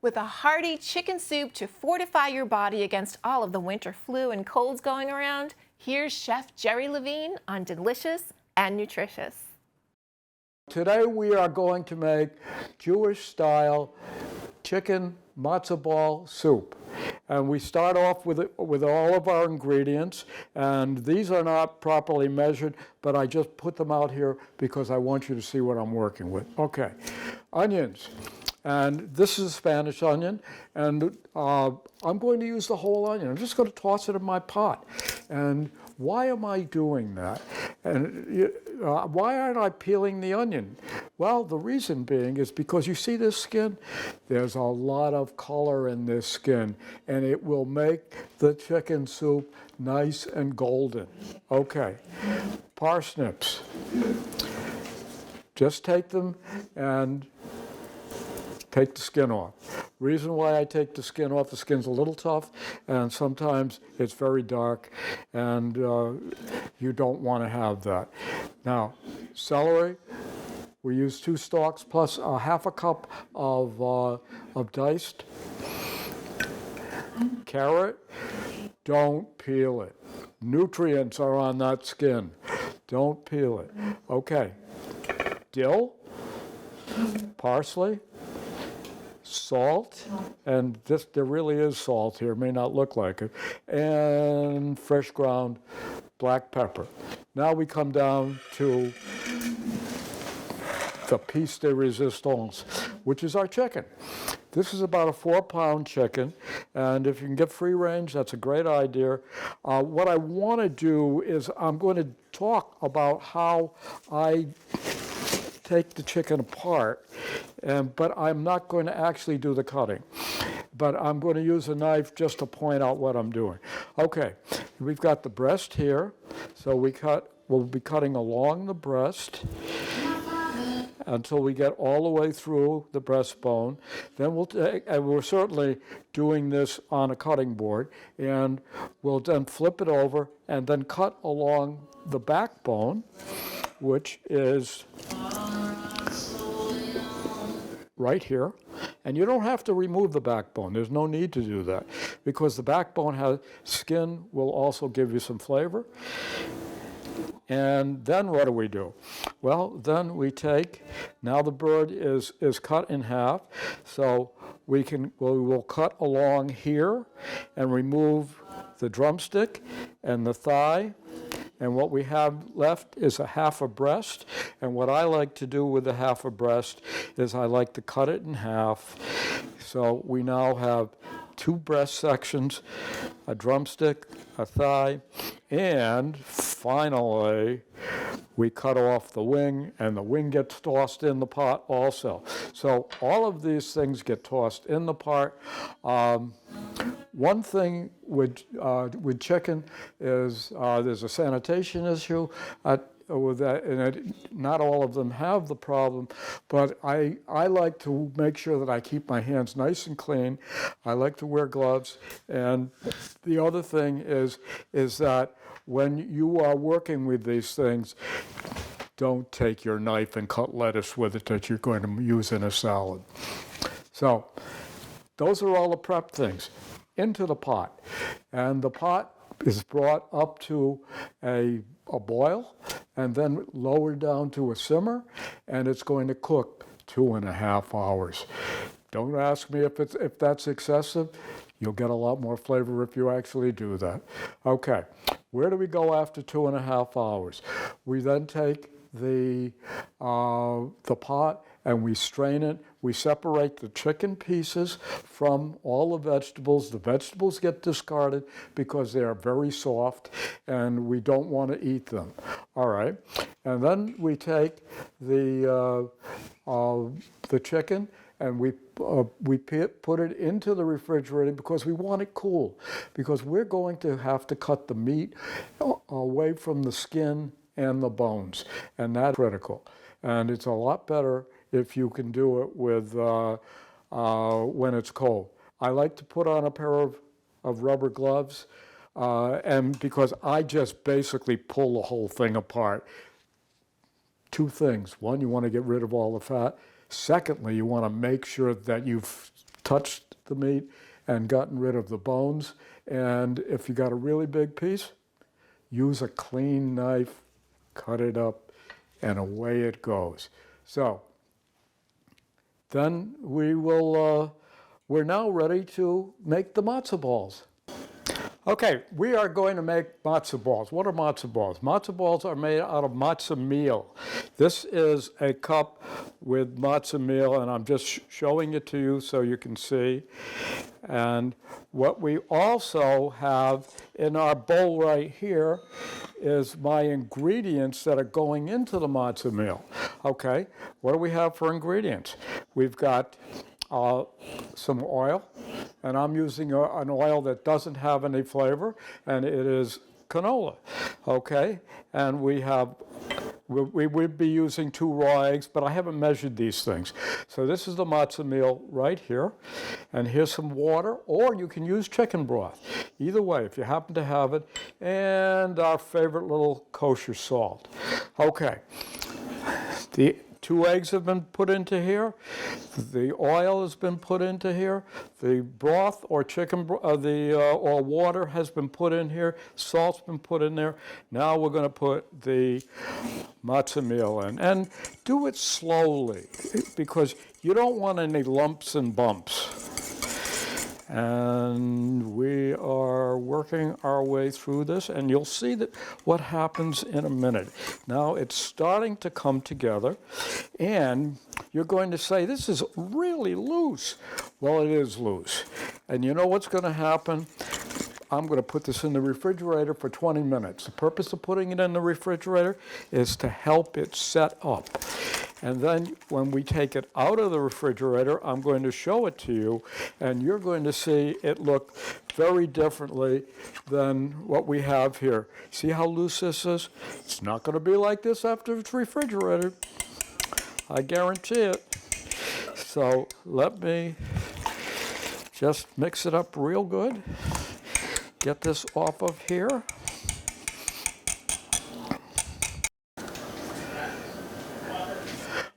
With a hearty chicken soup to fortify your body against all of the winter flu and colds going around, here's Chef Jerry Levine on Delicious and Nutritious. Today we are going to make Jewish-style chicken matzo ball soup. And we start off with all of our ingredients, and these are not properly measured, but I just put them out here because I want you to see what I'm working with. Okay, onions. And this is a Spanish onion, and I'm going to use the whole onion. I'm just going to toss it in my pot. And why am I doing that? And why aren't I peeling the onion? Well, the reason being is because you see this skin? There's a lot of color in this skin, and it will make the chicken soup nice and golden. Okay, parsnips. Just take them and take the skin off. Reason why I take the skin's a little tough, and sometimes it's very dark, and you don't want to have that. Now, celery, we use 2 stalks plus a half a cup of diced. Carrot, don't peel it. Nutrients are on that skin. Don't peel it. Okay. Dill, parsley, salt, and there really is salt here, may not look like it, and fresh ground black pepper. Now we come down to the piece de resistance, which is our chicken. This is about a 4-pound chicken, and if you can get free range, that's a great idea. What I want to do is I'm going to talk about how I take the chicken apart, but I'm not going to actually do the cutting. But I'm going to use a knife just to point out what I'm doing. Okay, we've got the breast here, so we'll be cutting along the breast until we get all the way through the breastbone. Then and we're certainly doing this on a cutting board, and we'll then flip it over and then cut along the backbone, which is right here. And you don't have to remove the backbone. There's no need to do that, because the backbone skin will also give you some flavor. And then what do? Well, then we now the bird is cut in half, so we will cut along here and remove the drumstick and the thigh. And what we have left is a half a breast. And what I like to do with the half a breast is I like to cut it in half. So we now have 2 breast sections, a drumstick, a thigh, and finally we cut off the wing, and the wing gets tossed in the pot also. So all of these things get tossed in the pot. One thing with chicken is there's a sanitation issue with that, and not all of them have the problem, but I like to make sure that I keep my hands nice and clean. I like to wear gloves, and the other thing is that when you are working with these things, don't take your knife and cut lettuce with it that you're going to use in a salad. So those are all the prep things. Into the pot, and the pot is brought up to a boil and then lowered down to a simmer, and it's going to cook 2.5 hours. Don't ask me if that's excessive. You'll get a lot more flavor if you actually do that. Okay, where do we go after 2.5 hours? We then take the pot and we strain it. We separate the chicken pieces from all the vegetables. The vegetables get discarded because they are very soft and we don't want to eat them. All right, and then we take the chicken and we put it into the refrigerator because we want it cool, because we're going to have to cut the meat away from the skin and the bones, and that's critical. And it's a lot better if you can do it with when it's cold. I like to put on a pair of rubber gloves, and because I just basically pull the whole thing apart. 2 things. 1, you want to get rid of all the fat. Secondly, you want to make sure that you've touched the meat and gotten rid of the bones. And if you got a really big piece, use a clean knife, cut it up, and away it goes. So then we're now ready to make the matzo balls. Okay, we are going to make matzo balls. What are matzo balls? Matzo balls are made out of matzo meal. This is a cup with matzo meal, and I'm just showing it to you so you can see. And what we also have in our bowl right here is my ingredients that are going into the matzo meal. Okay, what do we have for ingredients? We've got some oil, and I'm using an oil that doesn't have any flavor, and it is canola. Okay, and we would be using 2 raw eggs, but I haven't measured these things. So this is the matzo meal right here, and here's some water, or you can use chicken broth. Either way, if you happen to have it, and our favorite little kosher salt. Okay, the 2 eggs have been put into here. The oil has been put into here. The broth or or water has been put in here. Salt's been put in there. Now we're going to put the matzo meal in, and do it slowly because you don't want any lumps and bumps. And we are working our way through this, and you'll see what happens in a minute. Now it's starting to come together, and you're going to say, this is really loose. Well, it is loose. And you know what's going to happen? I'm going to put this in the refrigerator for 20 minutes. The purpose of putting it in the refrigerator is to help it set up. And then when we take it out of the refrigerator, I'm going to show it to you, and you're going to see it look very differently than what we have here. See how loose this is? It's not going to be like this after it's refrigerated. I guarantee it. So let me just mix it up real good. Get this off of here.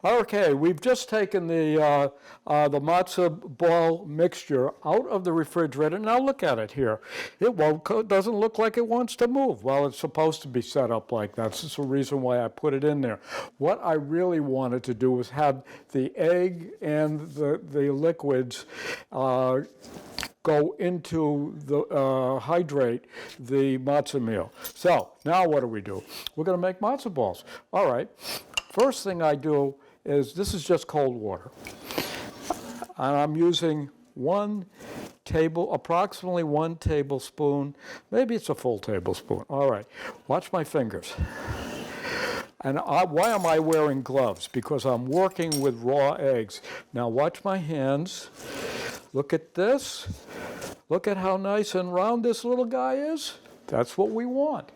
Okay, we've just taken the matzo ball mixture out of the refrigerator. Now look at it here. It doesn't look like it wants to move. Well, it's supposed to be set up like that. That's the reason why I put it in there. What I really wanted to do was have the egg and the liquids go into the hydrate the matzo meal. So now what do? We're going to make matzo balls. All right. First thing I do is, this is just cold water, and I'm using approximately 1 tablespoon. Maybe it's a full tablespoon. All right. Watch my fingers. And why am I wearing gloves? Because I'm working with raw eggs. Now watch my hands. Look at this. Look at how nice and round this little guy is. That's what we want.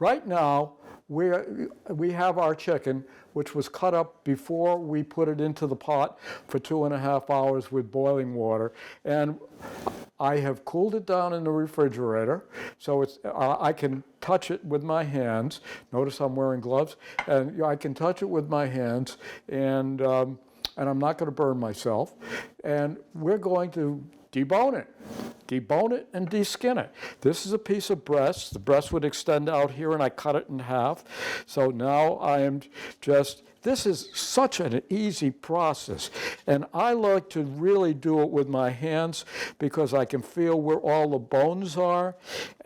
Right now, we have our chicken, which was cut up before we put it into the pot for 2.5 hours with boiling water. And I have cooled it down in the refrigerator, so I can touch it with my hands. Notice I'm wearing gloves, and I can touch it with my hands, and I'm not going to burn myself. And we're going to debone it and deskin it. This is a piece of breast. The breast would extend out here, and I cut it in half. So now I am this is such an easy process. And I like to really do it with my hands because I can feel where all the bones are.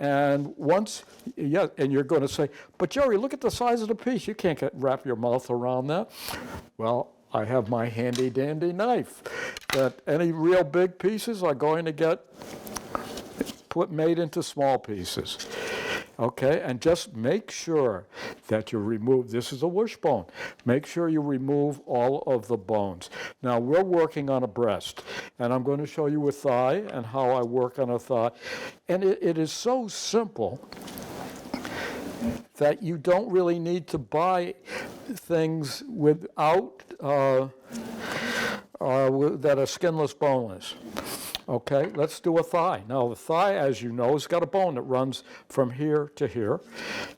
And and you're going to say, but Jerry, look at the size of the piece. You can't wrap your mouth around that. Well, I have my handy dandy knife that any real big pieces are going to get made into small pieces. Okay, and just make sure that you remove, this is a wishbone, make sure you remove all of the bones. Now we're working on a breast, and I'm going to show you a thigh and how I work on a thigh. And it is so simple that you don't really need to buy things that are skinless, boneless. Okay, let's do a thigh. Now the thigh, as you know, has got a bone that runs from here to here.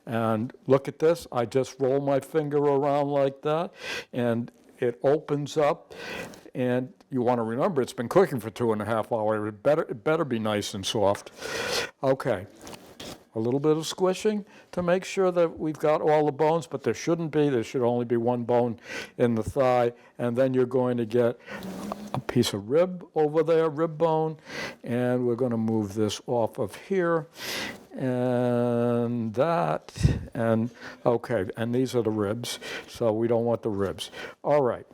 And look at this, I just roll my finger around like that, and it opens up. And you want to remember, it's been cooking for 2.5 hours. It better be nice and soft. Okay, a little bit of squishing to make sure that we've got all the bones, but there shouldn't be. There should only be one bone in the thigh. And then you're going to get a piece of rib over there, rib bone, and we're going to move this off of here. And that, and okay, and these are the ribs, so we don't want the ribs. All right.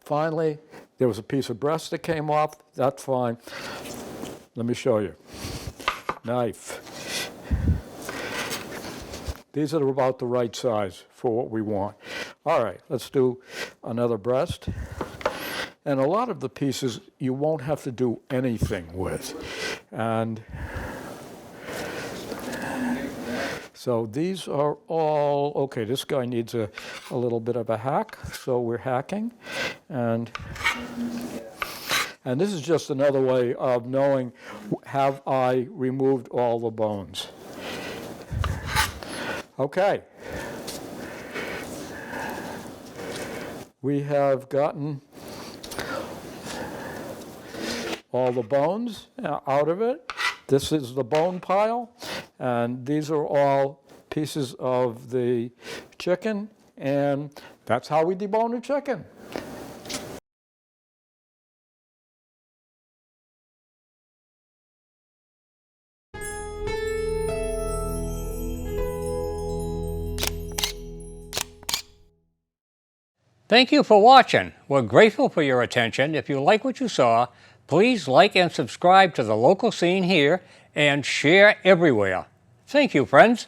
Finally, there was a piece of breast that came off. That's fine. Let me show you. Knife. These are about the right size for what we want. All right, let's do another breast. And a lot of the pieces you won't have to do anything with. And so these are all, okay, this guy needs a little bit of a hack, so we're hacking. And this is just another way of knowing, have I removed all the bones? Okay. We have gotten all the bones out of it. This is the bone pile, and these are all pieces of the chicken, and that's how we debone a chicken. Thank you for watching. We're grateful for your attention. If you like what you saw, please like and subscribe to the local scene here and share everywhere. Thank you, friends.